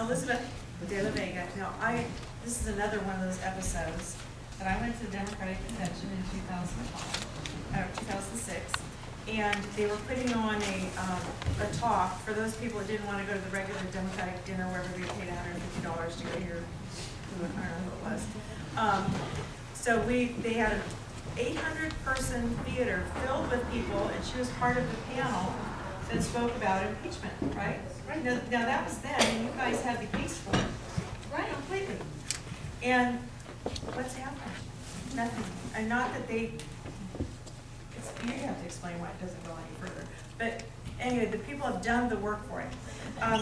Elizabeth de la Vega. Now, this is another one of those episodes that I went to the Democratic Convention in 2006, and they were putting on a talk for those people that didn't want to go to the regular Democratic dinner where everybody paid $150 to go hear I don't know who it was. So they had an 800-person theater filled with people, and she was part of the panel that spoke about impeachment, right? Right. Now that was then, and you guys had the case for it. Right, completely. And what's happened? Nothing. And not that you have to explain why it doesn't go any further. But anyway, the people have done the work for it.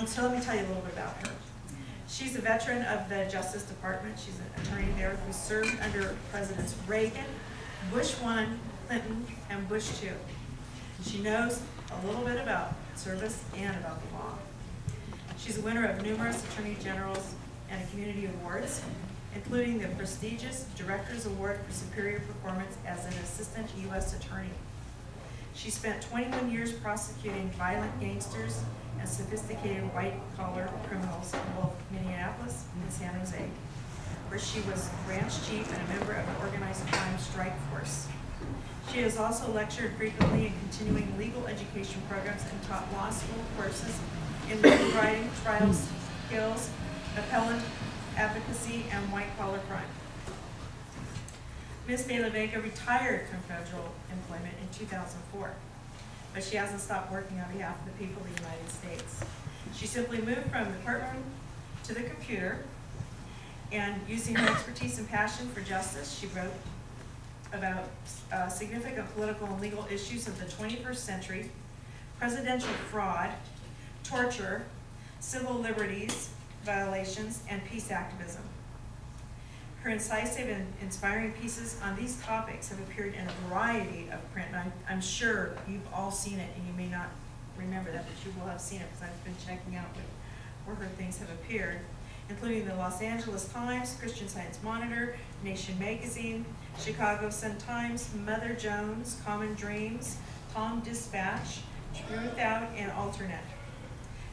So let me tell you a little bit about her. She's a veteran of the Justice Department. She's an attorney there who served under Presidents Reagan, Bush 1, Clinton, and Bush 2. She knows a little bit about service and about the law. She's a winner of numerous attorney generals and community awards, including the prestigious Director's Award for Superior Performance as an Assistant U.S. Attorney. She spent 21 years prosecuting violent gangsters and sophisticated white-collar criminals in both Minneapolis and San Jose, where she was branch chief and a member of an organized crime strike force. She has also lectured frequently in continuing legal education programs and taught law school courses in legal writing, trial skills, appellate, advocacy, and white-collar crime. Ms. de la Vega retired from federal employment in 2004, but she hasn't stopped working on behalf of the people of the United States. She simply moved from the courtroom to the computer, and using her expertise and passion for justice, she wrote about significant political and legal issues of the 21st century, presidential fraud, torture, civil liberties violations, and peace activism. Her incisive and inspiring pieces on these topics have appeared in a variety of print, and I'm sure you've all seen it, and you may not remember that, but you will have seen it because I've been checking out where her things have appeared, including the Los Angeles Times, Christian Science Monitor, Nation Magazine, Chicago Sun-Times, Mother Jones, Common Dreams, Tom Dispatch, Truth Out, and Alternate.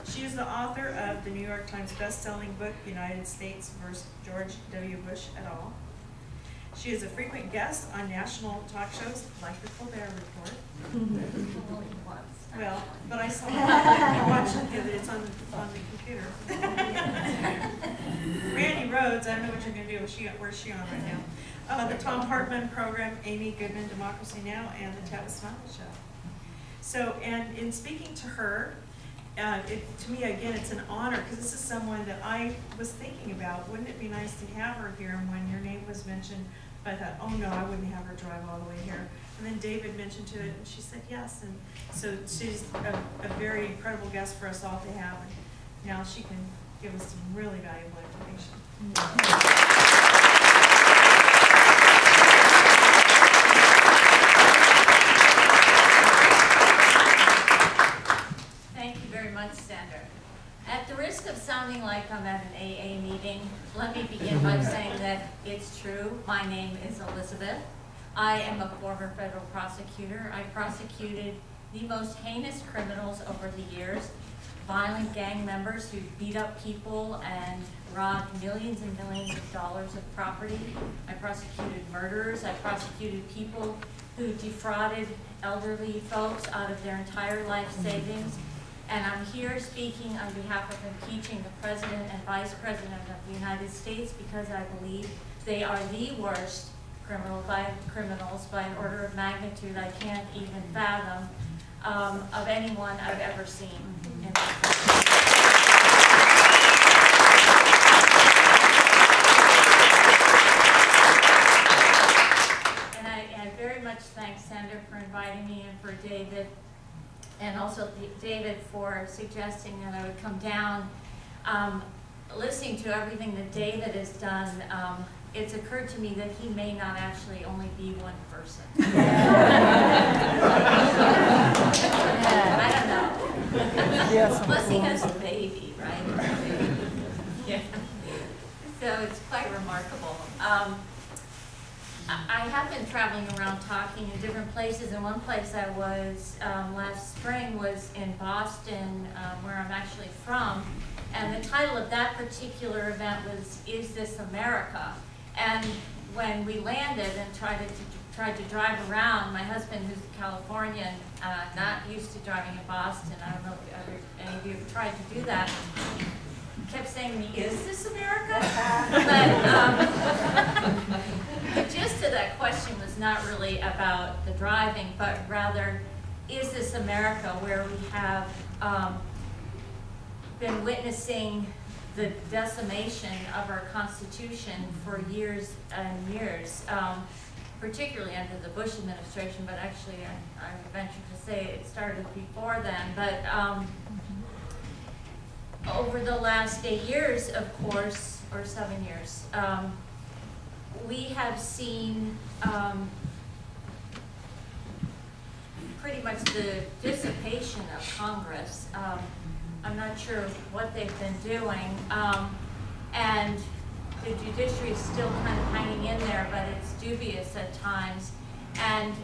She is the author of the New York Times best-selling book, United States vs. George W. Bush et al. She is a frequent guest on national talk shows like the Colbert Report. Well, but I saw it. I watched it the other day. It's on the computer. Randy Rhodes, I don't know what you're going to do. Where's she on right now? The Tom Hartman program, Amy Goodman, Democracy Now!, and the Tavis Smiley Show. So, and in speaking to her, to me, again, it's an honor, because this is someone that I was thinking about. Wouldn't it be nice to have her here? And when your name was mentioned, I thought, oh no, I wouldn't have her drive all the way here. And then David mentioned to it, and she said yes. And so she's a very incredible guest for us all to have. And now she can give us some really valuable information. At the risk of sounding like I'm at an AA meeting, let me begin by saying that it's true. My name is Elizabeth. I am a former federal prosecutor. I prosecuted the most heinous criminals over the years, violent gang members who beat up people and robbed millions and millions of dollars of property. I prosecuted murderers. I prosecuted people who defrauded elderly folks out of their entire life savings. And I'm here speaking on behalf of impeaching the President and Vice President of the United States because I believe they are the worst criminals by an order of magnitude I can't even fathom of anyone I've ever seen in my country. And I very much thank Sandra for inviting me and for David. And also David for suggesting that I would come down. Listening to everything that David has done, it's occurred to me that he may not actually only be one person. I don't know. Yes, plus he has a baby, right? Yeah. So it's quite remarkable. I have been traveling around talking in different places, and one place I was last spring was in Boston, where I'm actually from, And the title of that particular event was, "Is This America?" And when we landed and tried to drive around, my husband, who's a Californian, not used to driving in Boston, I don't know if any of you have tried to do that, kept saying to me, "Is this America?" But the gist of that question was not really about the driving, but rather, is this America, where we have been witnessing the decimation of our Constitution for years and years, particularly under the Bush administration, but actually I would venture to say it started before then. But over the last 8 years, of course, or 7 years, we have seen pretty much the dissipation of Congress. I'm not sure what they've been doing, and the judiciary is still kind of hanging in there, but it's dubious at times. And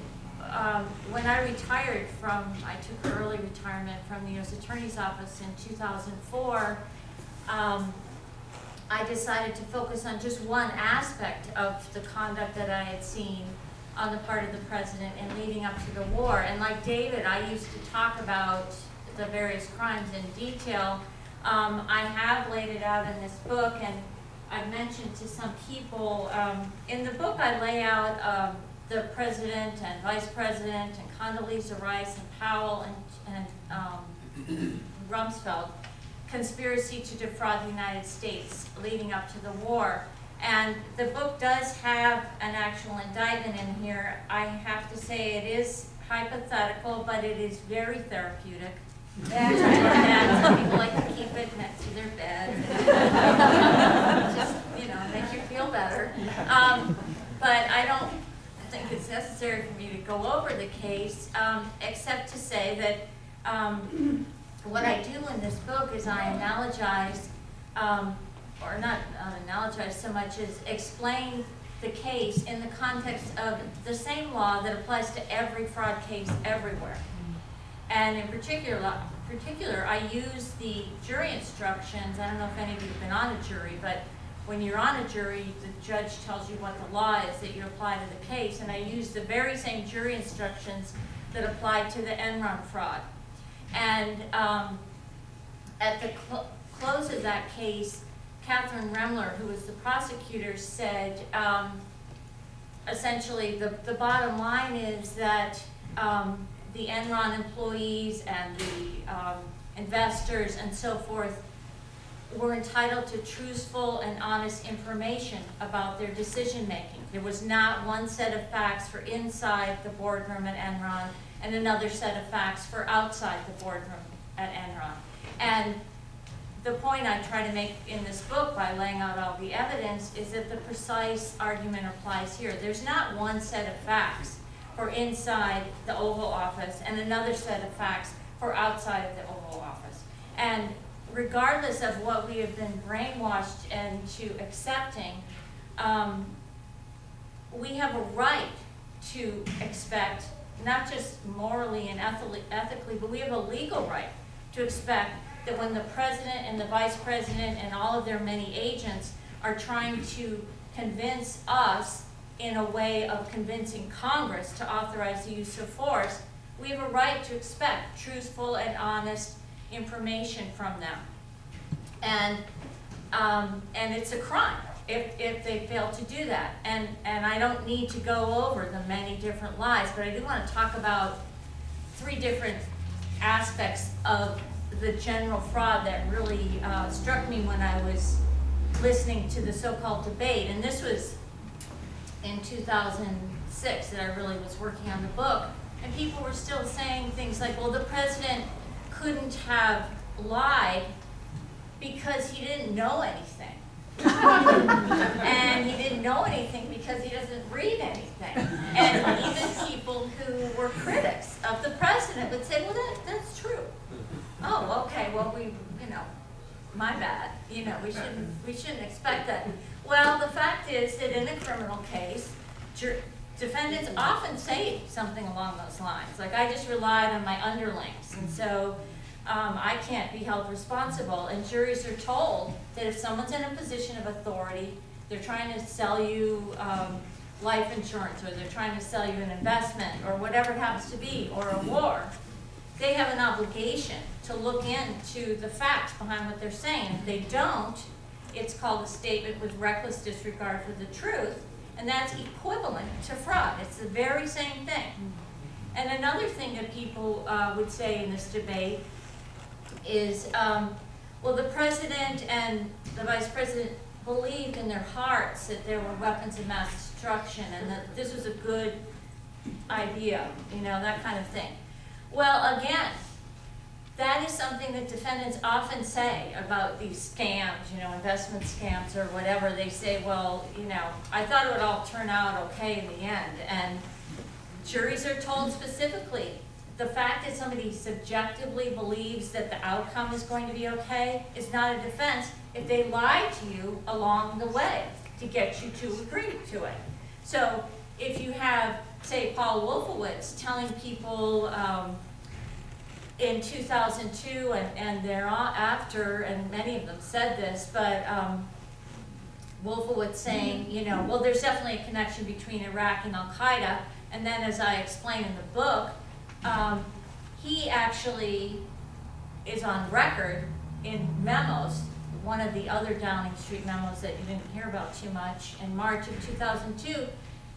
when I retired I took early retirement from the U.S. Attorney's Office in 2004, I decided to focus on just one aspect of the conduct that I had seen on the part of the president in leading up to the war. And like David, I used to talk about the various crimes in detail. I have laid it out in this book, and I've mentioned to some people, in the book I lay out the president and vice president and Condoleezza Rice and Powell and Rumsfeld conspiracy to defraud the United States leading up to the war. And the book does have an actual indictment in here. I have to say it is hypothetical, but it is very therapeutic. And some people like to keep it next to their bed. Just, make you feel better. But I don't think it's necessary for me to go over the case, except to say that what I do in this book is I analogize, or not analogize so much as explain the case in the context of the same law that applies to every fraud case everywhere. And in particular, I use the jury instructions. I don't know if any of you have been on a jury, but when you're on a jury, the judge tells you what the law is that you apply to the case, and I use the very same jury instructions that apply to the Enron fraud. And at the close of that case, Catherine Remler, who was the prosecutor, said, essentially, the bottom line is that the Enron employees and the investors and so forth were entitled to truthful and honest information about their decision making. There was not one set of facts for inside the boardroom at Enron and another set of facts for outside the boardroom at Enron. And the point I try to make in this book by laying out all the evidence is that the precise argument applies here. There's not one set of facts for inside the Oval Office and another set of facts for outside of the Oval Office. And regardless of what we have been brainwashed into accepting, we have a right to expect, not just morally and ethically, but we have a legal right to expect that when the president and the vice president and all of their many agents are trying to convince us in a way of convincing Congress to authorize the use of force, we have a right to expect truthful and honest information from them. And it's a crime if they fail to do that. And I don't need to go over the many different lies, but I do want to talk about 3 different aspects of the general fraud that really struck me when I was listening to the so-called debate. And this was in 2006 that I really was working on the book. And people were still saying things like, well, the president couldn't have lied because he didn't know anything. And he didn't know anything because he doesn't read anything. And even people who were critics of the president would say, well, that's true. Oh, okay, well, my bad. We shouldn't expect that. Well, the fact is that in a criminal case, defendants often say something along those lines. Like, I just relied on my underlings. And so I can't be held responsible. And juries are told that if someone's in a position of authority, they're trying to sell you life insurance, or they're trying to sell you an investment, or whatever it happens to be, or a war, they have an obligation to look into the facts behind what they're saying. If they don't, it's called a statement with reckless disregard for the truth, and that's equivalent to fraud. It's the very same thing. And another thing that people would say in this debate is, well, the president and the vice president believed in their hearts that there were weapons of mass destruction and that this was a good idea, you know, that kind of thing. Well, again, that is something that defendants often say about these scams, you know, investment scams or whatever. They say, well, you know, I thought it would all turn out okay in the end. And juries are told specifically, the fact that somebody subjectively believes that the outcome is going to be okay is not a defense if they lie to you along the way to get you to agree to it. So if you have, say, Paul Wolfowitz telling people in 2002 and thereafter, and many of them said this, but Wolfowitz saying, you know, well, there's definitely a connection between Iraq and Al-Qaeda, and then as I explain in the book, he actually is on record in memos, one of the other Downing Street memos that you didn't hear about too much, in March of 2002,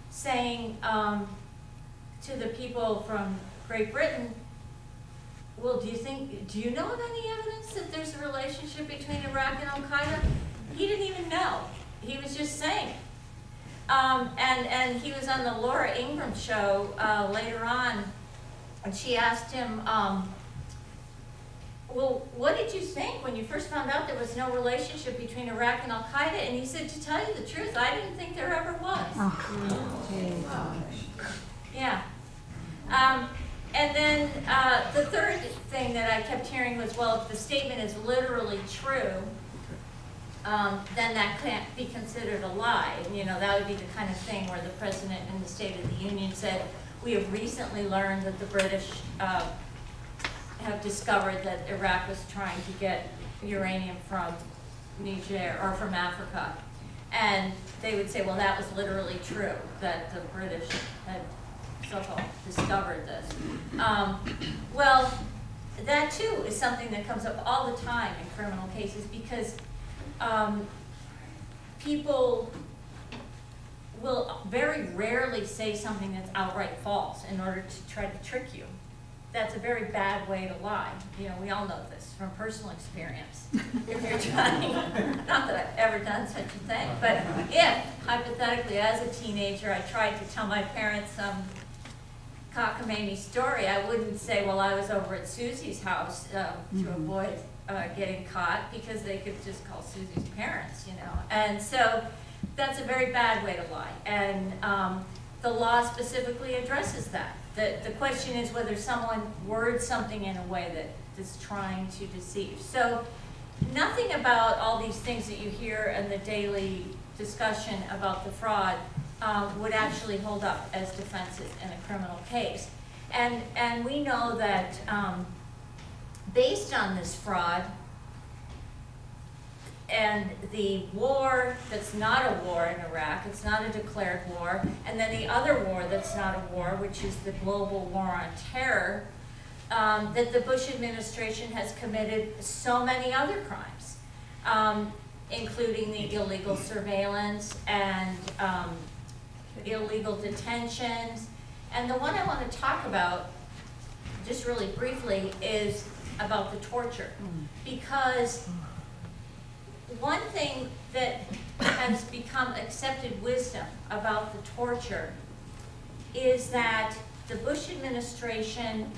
saying to the people from Great Britain, well, do you know of any evidence that there's a relationship between Iraq and Al-Qaeda? He didn't even know. He was just saying it. And he was on the Laura Ingraham show later on, and she asked him, well, what did you think when you first found out there was no relationship between Iraq and Al-Qaeda? And he said, to tell you the truth, I didn't think there ever was. Oh. Yeah. And then the third thing that I kept hearing was, well, if the statement is literally true, then that can't be considered a lie. And, you know, that would be the kind of thing where the President in the State of the Union said, we have recently learned that the British have discovered that Iraq was trying to get uranium from Niger, or from Africa. And they would say, well, that was literally true, that the British had so-called discovered this. Well, that too is something that comes up all the time in criminal cases, because people will very rarely say something that's outright false in order to try to trick you. That's a very bad way to lie. You know, we all know this from personal experience. If you're trying, not that I've ever done such a thing, but if, hypothetically, as a teenager, I tried to tell my parents some cockamamie story, I wouldn't say, well, I was over at Susie's house to avoid getting caught, because they could just call Susie's parents, you know. And so that's a very bad way to lie. And the law specifically addresses that. The question is whether someone words something in a way that is trying to deceive. So nothing about all these things that you hear in the daily discussion about the fraud would actually hold up as defenses in a criminal case. And we know that based on this fraud and the war that's not a war in Iraq, it's not a declared war, and then the other war that's not a war, which is the global war on terror, that the Bush administration has committed so many other crimes, including the illegal surveillance and illegal detentions. And the one I want to talk about, just really briefly, is about the torture. Because one thing that has become accepted wisdom about the torture is that the Bush administration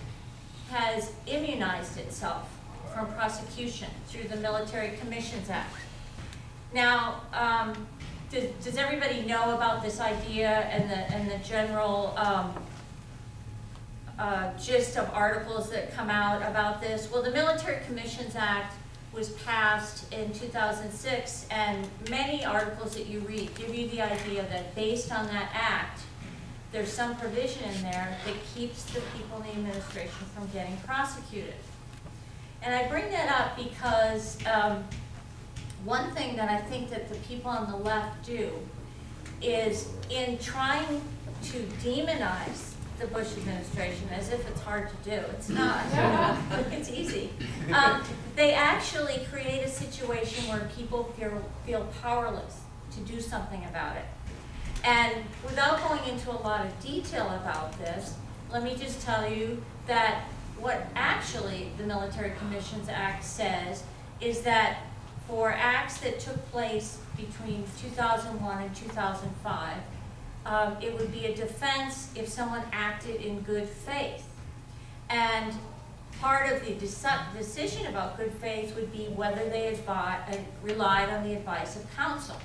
has immunized itself from prosecution through the Military Commissions Act. Now, does everybody know about this idea and the general gist of articles that come out about this? Well, the Military Commissions Act was passed in 2006, and many articles that you read give you the idea that based on that act, there's some provision in there that keeps the people in the administration from getting prosecuted. And I bring that up because one thing that I think that the people on the left do is in trying to demonize the Bush administration, as if it's hard to do. It's not. It's easy. They actually create a situation where people feel powerless to do something about it. And without going into a lot of detail about this, let me just tell you that what actually the Military Commissions Act says is that for acts that took place between 2001 and 2005, it would be a defense if someone acted in good faith. And part of the decision about good faith would be whether they relied on the advice of counsel.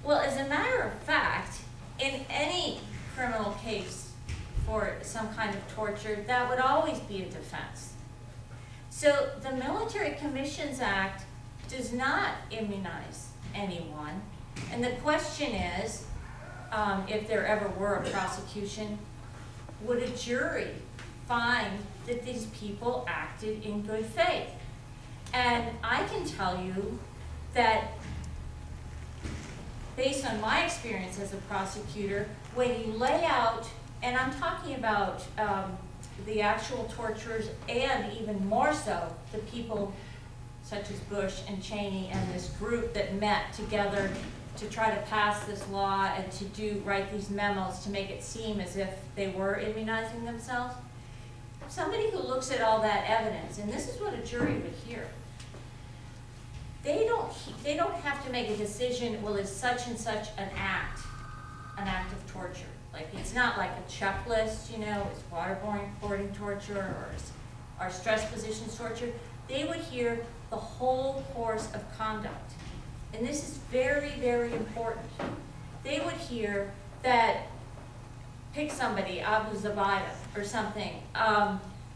Well, as a matter of fact, in any criminal case for some kind of torture, that would always be a defense. So the Military Commissions Act does not immunize anyone. And the question is, if there ever were a prosecution, would a jury find that these people acted in good faith? And I can tell you that based on my experience as a prosecutor, when you lay out, and I'm talking about the actual torturers and even more so the people such as Bush and Cheney and this group that met together to try to pass this law and to write these memos to make it seem as if they were immunizing themselves. Somebody who looks at all that evidence, and this is what a jury would hear, they don't have to make a decision, well, is such and such an act of torture. Like, it's not like a checklist, you know, is waterboarding torture or stress positions torture. They would hear the whole course of conduct. And this is very, very important. They would hear that, pick somebody, Abu Zubaydah or something,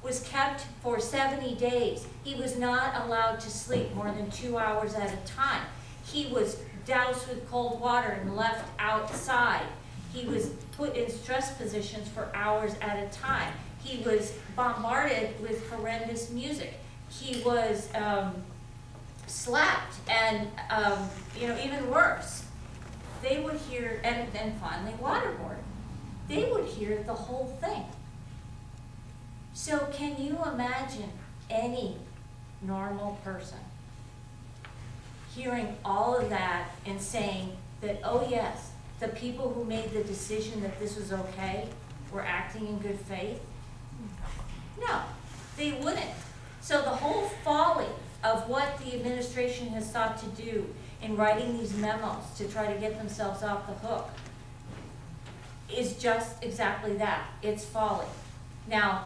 was kept for 70 days. He was not allowed to sleep more than 2 hours at a time. He was doused with cold water and left outside. He was put in stress positions for hours at a time. He was bombarded with horrendous music. He was slapped and, you know, even worse. They would hear, and then finally waterboarded. They would hear the whole thing. So can you imagine any normal person hearing all of that and saying that, oh yes, the people who made the decision that this was okay were acting in good faith? No, they wouldn't. So the whole folly of what the administration has sought to do in writing these memos to try to get themselves off the hook is just exactly that. It's folly. Now,